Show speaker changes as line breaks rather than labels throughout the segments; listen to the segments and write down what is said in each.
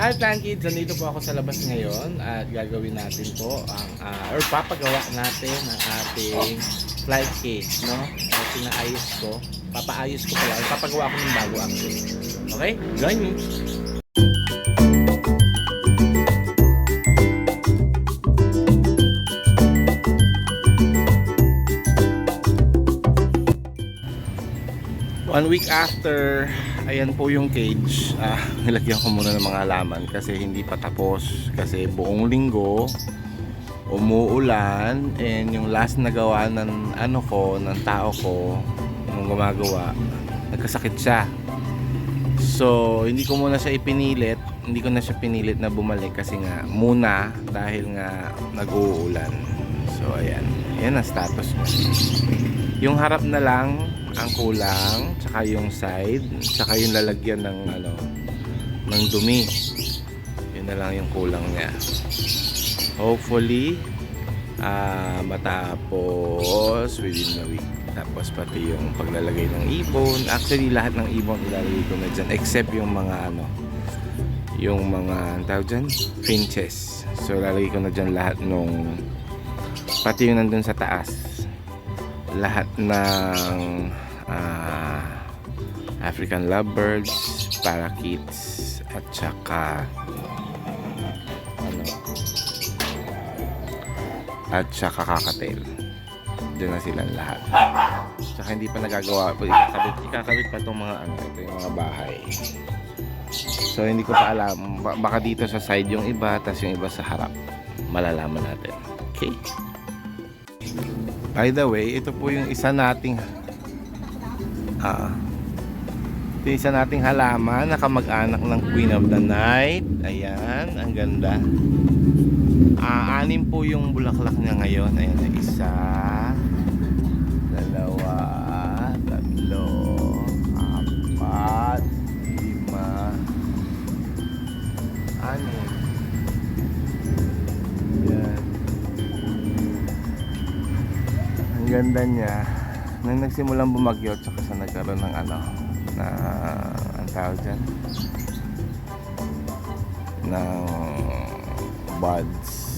Hi Plan Kids! Nandito po ako sa labas ngayon at gagawin natin po ang or papagawa natin ang ating flight cage, no? At pinaayos ko, papaayos ko pala, papagawa ko ng bago actually. Okay? Join me! One week after, ayan po yung cage. Nilagyan ko muna ng mga halaman kasi hindi pa tapos. Kasi buong linggo umuulan, and yung last na gawa ng ng tao ko nung gumagawa, nagkasakit siya. So hindi ko muna siya ipinilit, hindi ko na siya pinilit na bumalik kasi nga muna dahil nga nag-uulan. So ayan ang status niya. Yung harap na lang ang kulang, tsaka yung side, tsaka yung lalagyan ng ng dumi. Yun na lang yung kulang niya. Hopefully matapos within a week. Tapos pati yung paglalagay ng ibon. Actually lahat ng ibon ilalagay ko na dyan except yung mga yung mga tawag dyan, finches. So lalagay ko na dyan lahat nung pati yung nandun sa taas, lahat ng African lovebirds, parakeets, at saka kakatail. Diyan na silang lahat. Tsaka hindi pa nagagawa, ikakabit pa itong mga ito yung mga bahay. So hindi ko pa alam, baka dito sa side yung iba, tas yung iba sa harap. Malalaman natin. Okay? By the way, ito po yung isa nating halaman na kamag-anak ng Queen of the Night. Ayan, ang ganda. 6 po yung bulaklak niya ngayon. Ayan, isa, dalawa, tatlo, apat, 5, 6. Ayan. Ang ganda niya. Nang nagsimulang bumagyo, tsaka sa nagkaroon ng ang tawag dyan, ng buds.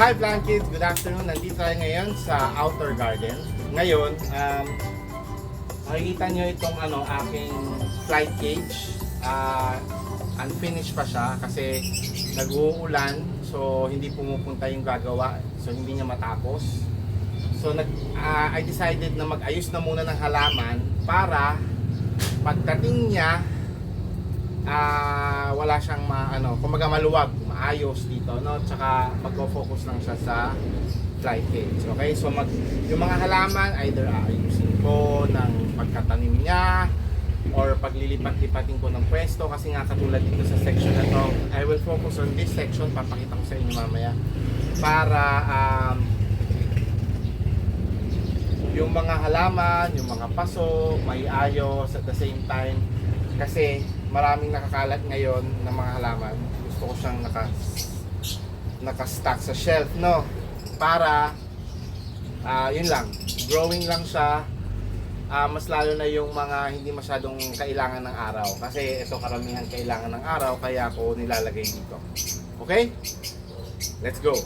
Hi Plan Kids! Good afternoon! Nandito tayo ngayon sa outdoor garden. Ngayon, makikita nyo itong aking flight cage. Unfinished pa siya kasi nag-uulan, so hindi pumupunta yung gagawa, so hindi niya matapos. So I decided na mag-ayos na muna ng halaman para pagdating niya wala siyang kumbaga maluwag, maayos dito, no? Tsaka magfo-focus lang siya sa flight cage. Okay? So yung mga halaman either ayusin ko ng pagkatanim niya or paglilipat-lipatin ko ng pwesto, kasi nga katulad dito sa section na to, I will focus on this section, papakita ko sa inyo mamaya, para yung mga halaman, yung mga paso, may ayos at the same time, kasi maraming nakakalat ngayon ng mga halaman. Gusto ko siyang naka-stack sa shelf, no? Para yun lang, growing lang siya. Mas lalo na yung mga hindi masyadong kailangan ng araw, kasi ito karamihan kailangan ng araw, kaya ako nilalagay dito. Okay? Let's go!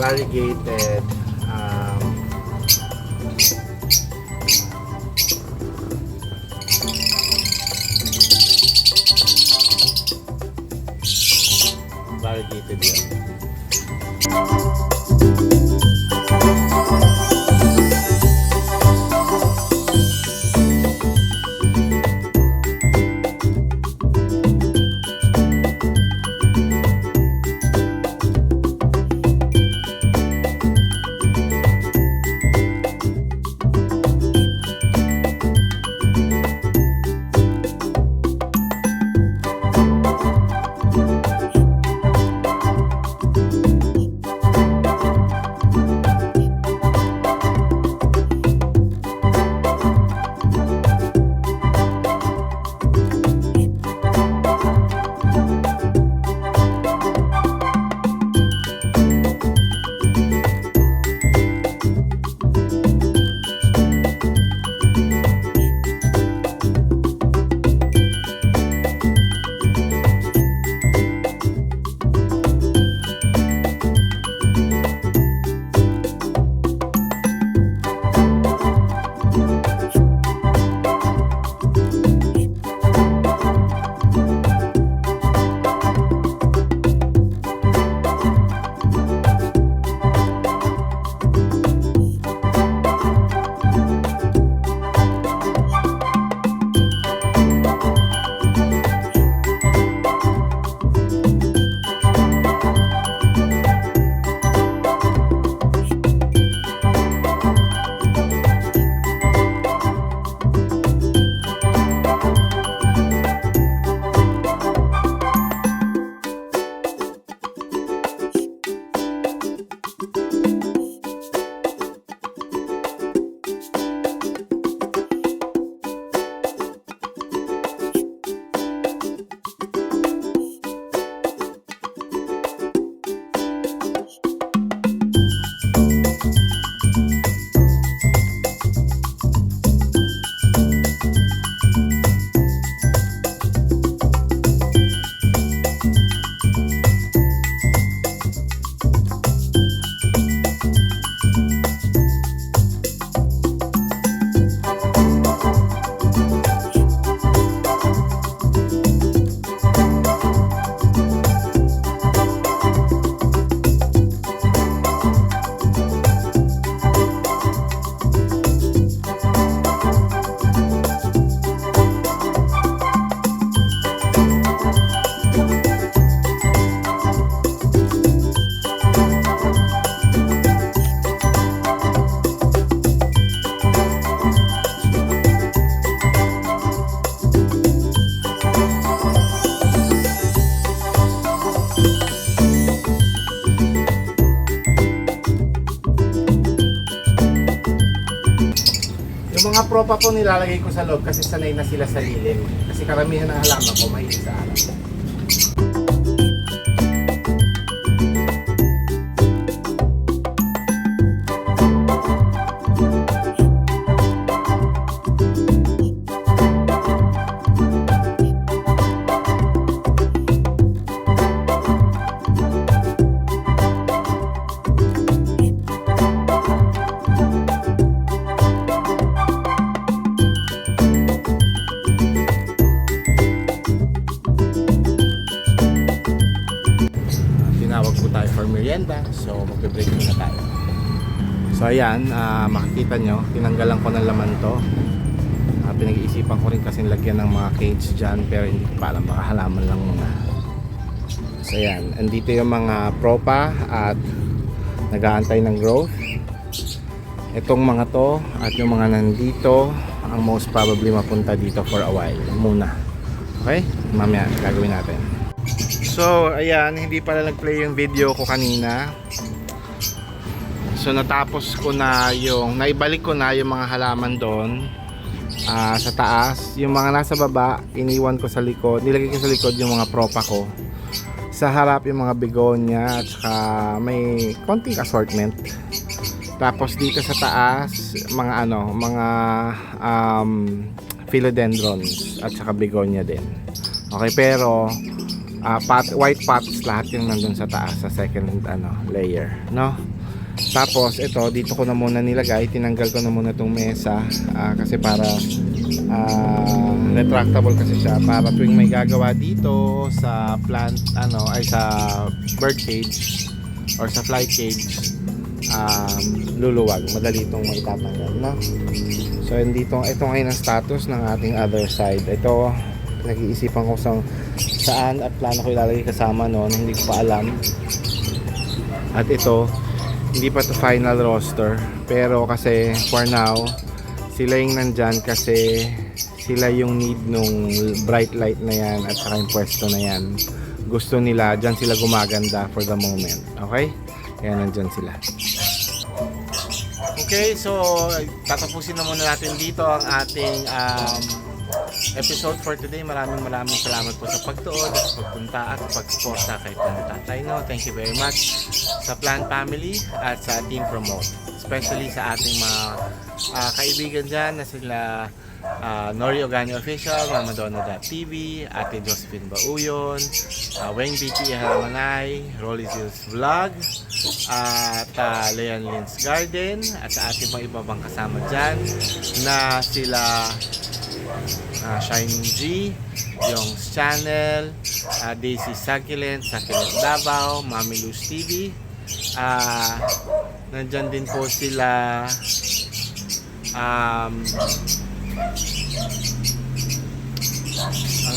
variegated variegated yan. Mga propa po nilalagay ko sa loob kasi sanay na sila sa lilim. Kasi karamihan ng halaman ko mahilig sa araw. Merienda, so magbe-break muna tayo. So ayan, makikita nyo, tinanggalan ko ng laman to. Pinag-iisipan ko rin kasi lagyan ng mga cage dyan, pero hindi ko pa alam, baka halaman lang muna. So ayan, andito yung mga propa at nag-aantay ng growth. Itong mga to at yung mga nandito, ang most probably mapunta dito for a while muna. Okay, mamaya gagawin natin. So ayan, hindi pala nag-play yung video ko kanina. So natapos ko na yung, naibalik ko na yung mga halaman doon sa taas. Yung mga nasa baba, iniwan ko sa likod, nilagay ko sa likod yung mga propa ko. Sa harap yung mga begonia at saka may konting assortment. Tapos dito sa taas, mga mga philodendrons at saka begonia din. Okay, pero white pots lahat yung nandun sa taas sa second layer, no? Tapos ito, dito ko na muna nilagay, tinanggal ko na muna itong mesa kasi para retractable kasi siya, para tuwing may gagawa dito sa plant sa bird cage or sa fly cage, luluwag, madali itong maitatanggal, no? So dito, ito ngayon ang status ng ating other side. Ito, nag-iisipan ko saan at plano ko ilalagay kasama noon, hindi ko pa alam. At ito, hindi pa to final roster, pero kasi for now sila yung nandyan kasi sila yung need nung bright light na yan at saka yung pwesto na yan. Gusto nila, dyan sila gumaganda for the moment. Okay? Kaya nandyan sila. Okay, so tatapusin na muna natin dito ang ating episode for today. Maraming salamat po sa pagtuod at pagpunta at pagsuporta kay Plant Tatay. No, thank you very much sa Plant Family at sa Team Promote, especially sa ating mga kaibigan dyan na sila Nori Ogani Official, Mamadonna.tv, Ate Josephine Bauyon, Weng BT Haramanay, Rolly Zills Vlog, at Leon Lynn's Garden, at sa ating mga iba pang kasama dyan na sila Shining G, Yong's Channel, Daisy Succulent Davao, Mami Luz TV. Nandyan din po sila ang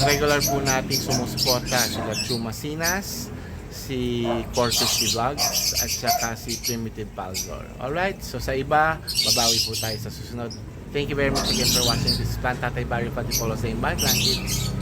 regular po nating sumusuporta, sila Chuma Sinas, si Cortes Vlogs, at saka si Primitive Palzor. Alright, so sa iba, babawi po tayo sa susunod. Thank you very much again for watching. This is Plant Tatay Barrio Patipolo saying bye, Plant Kids.